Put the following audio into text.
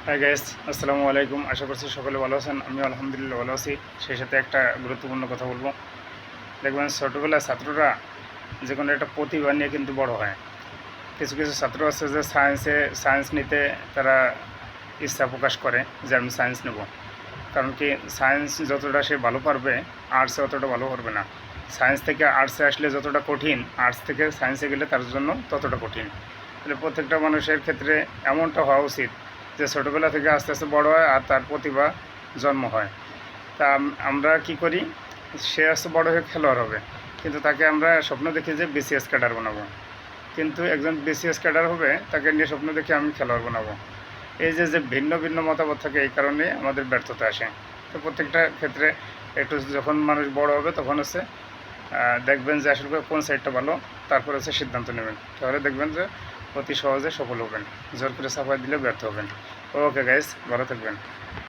Hi guys, আসসালামু আলাইকুম। আশা করছি সকলে ভালো আছেন। আমি আলহামদুলিল্লাহ ভালো আছি। সেই সাথে একটা গুরুত্বপূর্ণ কথা বলবো। দেখবেন ছোটোবেলায় ছাত্ররা যে কোনো একটা প্রতিভা নিয়ে কিন্তু বড় হয়। কিছু কিছু ছাত্র আছে যে সায়েন্স নিতে তারা ইচ্ছা প্রকাশ করে যে আমি সায়েন্স নেব। কারণ কি, সায়েন্স যতটা সে ভালো পারবে আর্টসে অতটা ভালো পারবে না। সায়েন্স থেকে আর্টসে আসলে যতটা কঠিন, আর্টস থেকে সায়েন্সে গেলে তার জন্য ততটা কঠিন। তাহলে প্রত্যেকটা মানুষের ক্ষেত্রে এমনটা হওয়া উচিত যে ছোটোবেলা থেকে আস্তে আস্তে বড় হয় আর তার প্রতিভা জন্ম হয়। তা আমরা কি করি, সে আসতে বড় হয়ে খেলোয়াড় হবে, কিন্তু তাকে আমরা স্বপ্ন দেখি যে বিসিএস ক্যাডার বানাবো। কিন্তু একজন বিসিএস ক্যাডার হবে, তাকে নিয়ে স্বপ্ন দেখি আমি খেলোয়াড় বানাবো। এই যে যে ভিন্ন ভিন্ন মতামত থাকে, এই কারণে আমাদের ব্যর্থতা আসে। তো প্রত্যেকটা ক্ষেত্রে একটু যখন মানুষ বড় হবে তখন হচ্ছে দেখবেন যে আসলে কোন সাইডটা ভালো, তারপর হচ্ছে সিদ্ধান্ত নেবেন। তাহলে দেখবেন যে অতি সহজে সফল হবেন। জোর করে চাপাই দিলে ব্যর্থ হবেন। ওকে গাইস, ভালো থাকবেন।